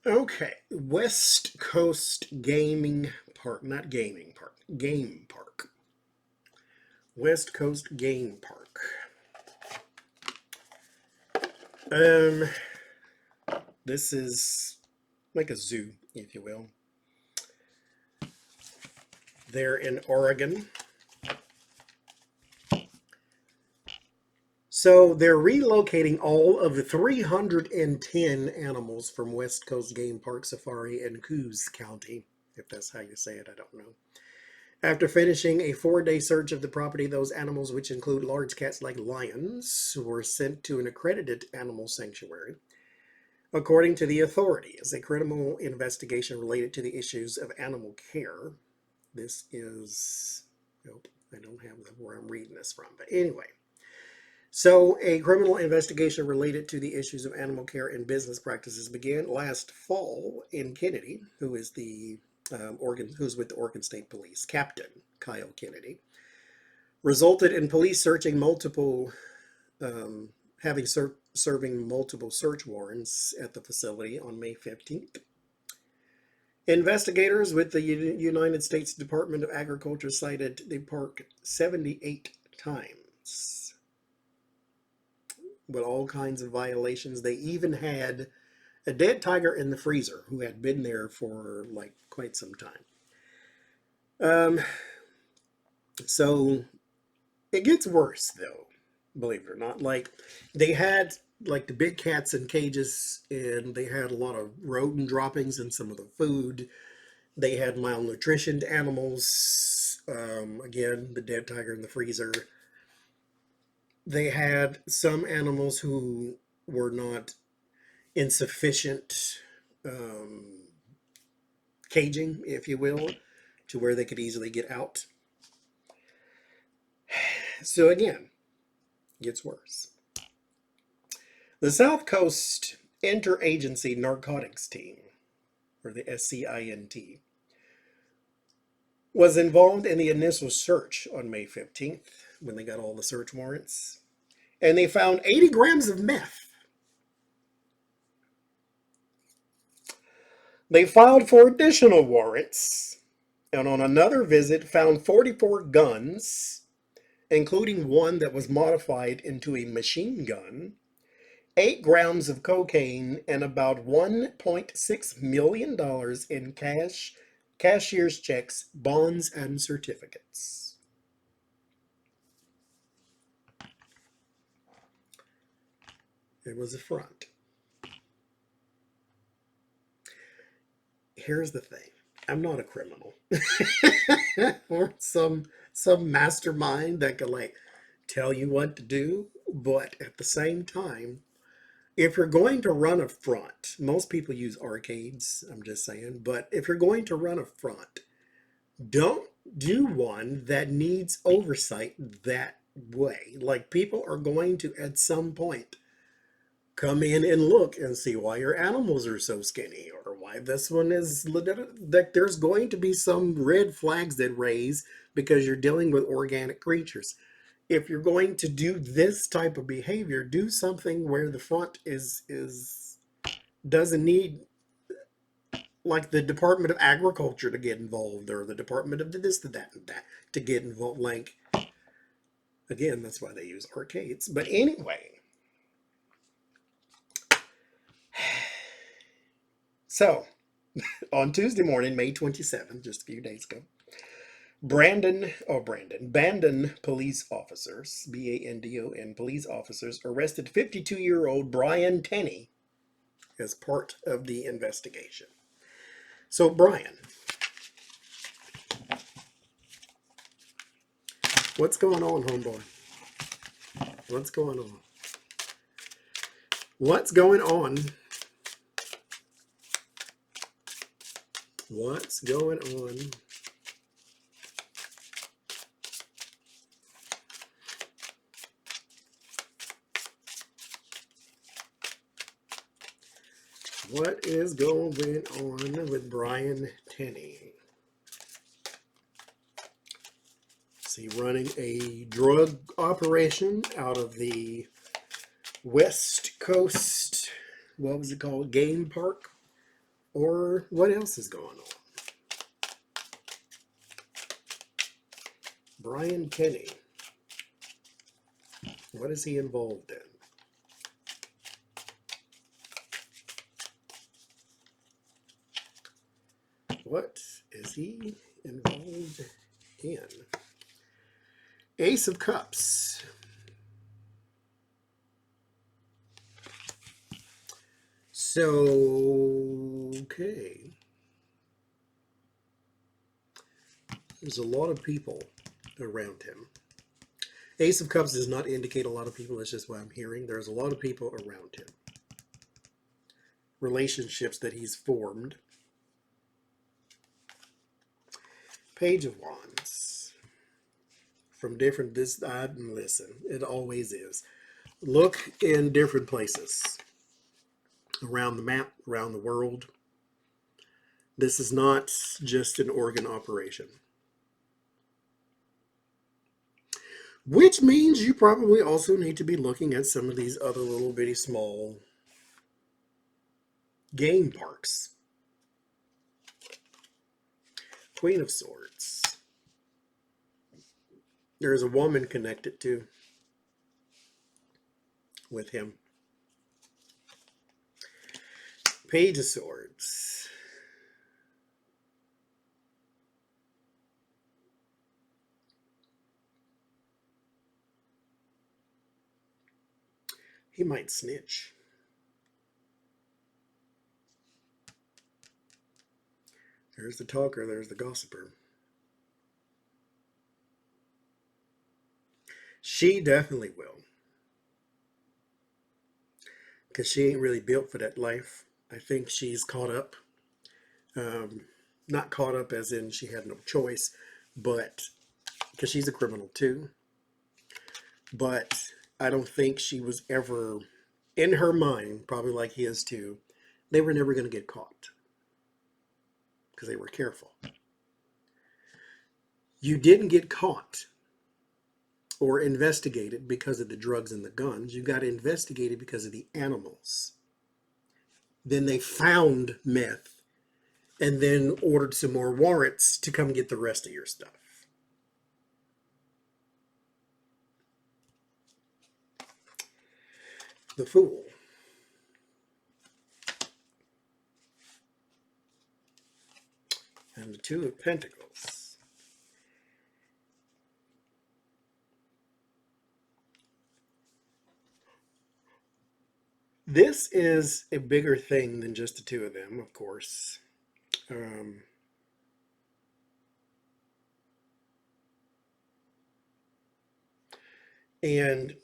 Okay, West Coast Gaming Park, not gaming park, game park. West Coast Game Park. Um, this is like a zoo, if you will. They're in Oregon. So they're relocating all of the 310 animals from West Coast Game Park Safari in Coos County, if that's how you say it, I don't know. After finishing a 4-day search of the property, those animals, which include large cats like lions, were sent to an accredited animal sanctuary. According to the authorities, a criminal investigation related to the issues of animal care. This is, nope, I don't have where I'm reading this from, but anyway. So, a criminal investigation related to the issues of animal care and business practices began last fall in Kennedy, who's with the Oregon State Police, Captain Kyle Kennedy, resulted in police searching multiple, serving multiple search warrants at the facility on May 15th. Investigators with the United States Department of Agriculture cited the park 78 times with all kinds of violations. They even had a dead tiger in the freezer who had been there for like quite some time. So it gets worse though, believe it or not. Like they had like the big cats in cages, and they had a lot of rodent droppings in some of the food. They had malnutritioned animals. Again, the dead tiger in the freezer. They had some animals who were not insufficient caging, if you will, to where they could easily get out. So again, it gets worse. The South Coast Interagency Narcotics Team, or the SCINT, was involved in the initial search on May 15th when they got all the search warrants. And they found 80 grams of meth. They filed for additional warrants, and on another visit found 44 guns, including one that was modified into a machine gun, 8 grams of cocaine, and about $1.6 million in cash, cashier's checks, bonds, and certificates. It was a front. Here's the thing. I'm not a criminal. Or some mastermind that could like tell you what to do, but at the same time, if you're going to run a front, most people use arcades, I'm just saying, but if you're going to run a front, don't do one that needs oversight that way. Like people are going to at some point come in and look and see why your animals are so skinny, or why this one is that there's going to be some red flags that raise because you're dealing with organic creatures. If you're going to do this type of behavior, do something where the front is doesn't need like the Department of Agriculture to get involved, or the Department of this, to that, and that to get involved. Like again, that's why they use arcades. But anyway, so on Tuesday morning, May 27th, just a few days ago, Bandon police officers, Bandon police officers, arrested 52-year-old Brian Tenny as part of the investigation. So, Brian, what's going on, homeboy? What's going on? What's going on? What's going on? What is going on with Brian Tenny? Is he running a drug operation out of the West Coast, what was it called, game park? Or what else is going on? Brian Tenny. What is he involved in? What is he involved in? Ace of Cups. So, okay. There's a lot of people around him. Ace of Cups does not indicate a lot of people. That's just what I'm hearing. There's a lot of people around him. Relationships that he's formed. Page of Wands. From different, listen, it always is. Look in different places. Around the map, around the world. This is not just an organ operation. Which means you probably also need to be looking at some of these other little bitty small game parks. Queen of Swords. There's a woman connected to with him. Page of Swords. He might snitch. There's the talker, there's the gossiper. She definitely will. Because she ain't really built for that life. I think she's caught up. Not caught up as in she had no choice, but because she's a criminal too. But I don't think she was ever, in her mind, probably like his too, they were never going to get caught. Because they were careful. You didn't get caught or investigated because of the drugs and the guns. You got investigated because of the animals. Then they found meth and then ordered some more warrants to come get the rest of your stuff. The Fool. And the Two of Pentacles. This is a bigger thing than just the two of them, of course. And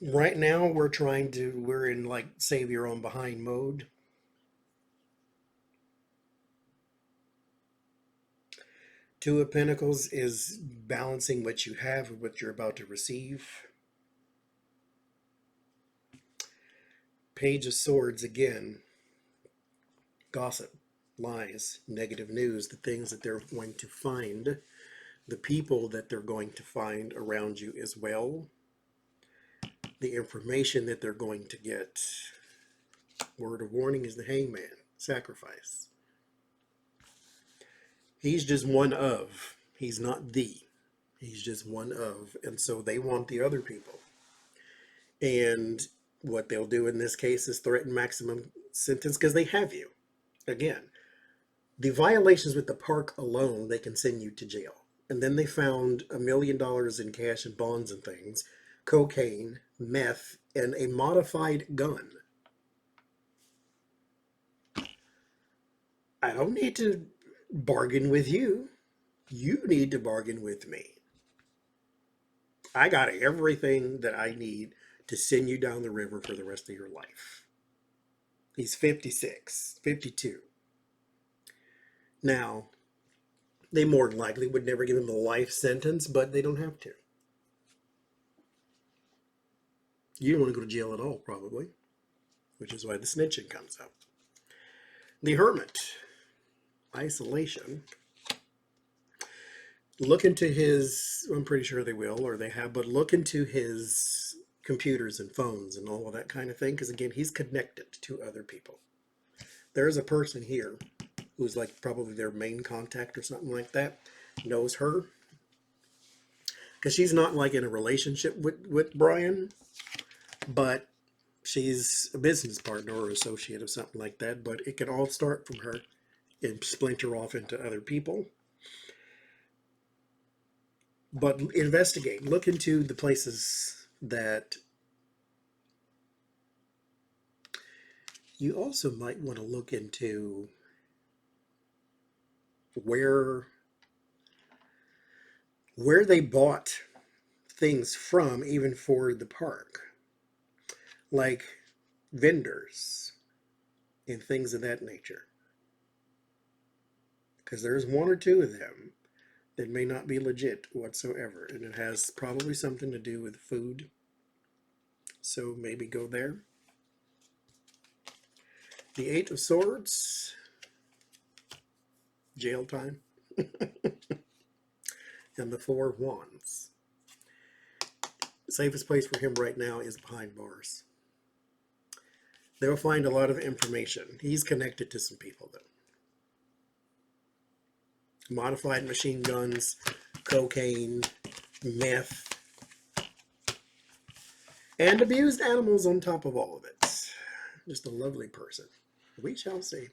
right now we're in like save your own behind mode. Two of Pentacles is balancing what you have with what you're about to receive. Page of Swords again. Gossip, lies, negative news, the things that they're going to find, the people that they're going to find around you as well, the information that they're going to get. Word of warning is the Hangman, sacrifice. He's just one of, he's not the, he's just one of, and so they want the other people. And what they'll do in this case is threaten maximum sentence because they have you. Again, the violations with the park alone, they can send you to jail. And then they found $1 million in cash and bonds and things, cocaine, meth, and a modified gun. I don't need to bargain with you. You need to bargain with me. I got everything that I need to send you down the river for the rest of your life. He's 56, 52. Now, they more than likely would never give him a life sentence, but they don't have to. You don't want to go to jail at all, probably, which is why the snitching comes up. The Hermit, isolation. Look into his, I'm pretty sure they will, or they have, but look into his computers and phones and all of that kind of thing, because again, he's connected to other people. There's a person here who's like probably their main contact or something like that, knows her. Because she's not like in a relationship with Brian, but she's a business partner or associate or something like that. But it can all start from her and splinter off into other people. But investigate, look into the places that you also might want to look into where they bought things from, even for the park, like vendors and things of that nature. Because there's one or two of them that may not be legit whatsoever, and it has probably something to do with food. So maybe go there. The Eight of Swords, jail time, and the Four of Wands. The safest place for him right now is behind bars. They'll find a lot of information. He's connected to some people, though. Modified machine guns, cocaine, meth, and abused animals on top of all of it. Just a lovely person. We shall see.